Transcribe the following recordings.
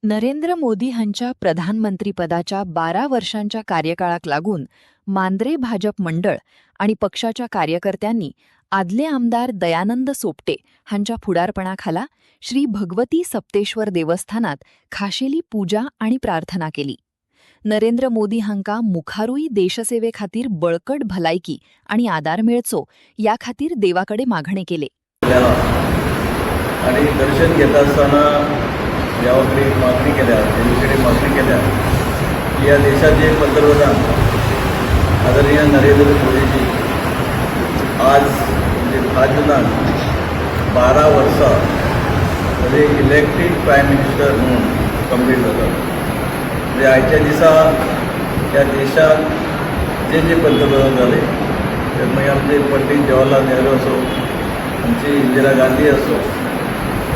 नरेंद्र मोदी ह्यांच्या प्रधानमंत्रीपदाच्या 12 वर्षांच्या कार्यकाळाक लागून मांद्रे भाजप मंडळ आणि पक्षाच्या कार्यकर्त्यांनी आदले आमदार दयानंद सोपटे ह्यांच्या फुडारपणाखाला श्री भगवती सप्तेश्वर देवस्थानात खाशेली पूजा आणि प्रार्थना केली. नरेंद्र मोदी हांका मुखारूय देशसेवेखातीर बळकट भलायकी आणि आदार मेळचो या खातीर देवाकडे मागणे केले. आणि दर्शन घेत असताना देवाकडे मागणी केल्या, देवीकडे मागणी केल्या की या देशाचे पंतप्रधान आदरणीय नरेंद्र मोदीजी आज म्हणजे 10 जुनाक 12 वर्सां म्हणजे इलेक्टेड प्रायम मिनिस्टर म्हणून कंप्लीट जातात. म्हणजे आयच्या दिसा या देशात जे पंतप्रधान झाले ते मागीर आमचे पंडित जवाहरलाल नेहरू असो, आमची इंदिरा गांधी असो,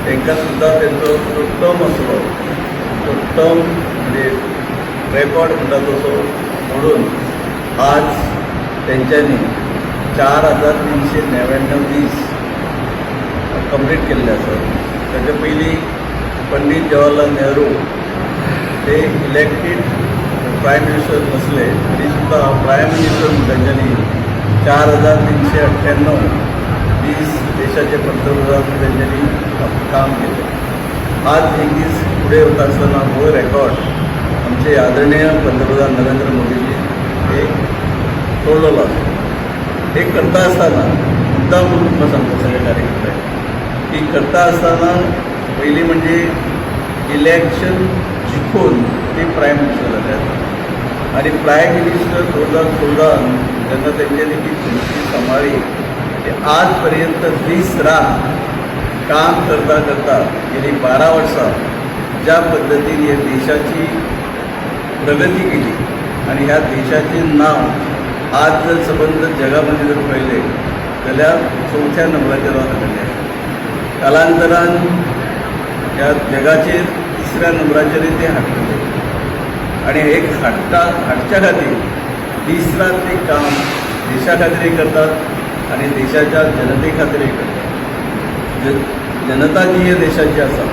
तांकां सुद्दां तेंचो जो टर्म आसलो तो टर्म म्हणजे रेकॉर्ड म्हणटा तसो म्हणून आज तेंच्यांनी 4399 दीस कंप्लीट केल्ले आसात. ताचे पयलीं पंडीत जवाहरलाल नेहरू ते इलेक्टेड प्रायम मिनिस्टर नसले तरी सुद्दां प्रायम मिनिस्टर तेंच्यांनी 4398 दीस देशाचे पंतप्रधान तेंच्यांनी काम केलं. आज एक दीस पुढे होता असताना हो रेकॉर्ड आमचे आदरणीय पंतप्रधान नरेंद्र मोदीजी हे तोडलेलो आसा. हे करता असताना मुद्दाम तुमकां सांगता सगळे कार्यकर्ते की करता असताना पयलीं म्हणजे इलेक्शन जिखून ते प्रायम मिनिस्टर जाल्यात आणि प्रायम मिनिस्टर 2014 जेन्ना तेंच्यांनी ती खुर्ची सांबाळ्ळी ते आज पर्यंत दीस रात काम करता करता गेली 12 वर्सां ज्या पद्धतीने ह्या देशाची प्रगती केली आणि ह्या देशाचे नाव आज जर संबंध जगामध्ये जर पळयले जाल्यार 4थ्या नंबराचेर रावता. कालांतरान ह्या जगाचेर 3ऱ्या नंबराचेर ते हाडटले आणि एक हाडच्या खातीर दीस रात ते काम देशा खातीरय करतात आणि देशाच्या जनते खातीरय करतात. जनता जी या देशाची आसा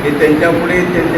ही त्यांच्या पुढे त्यांचे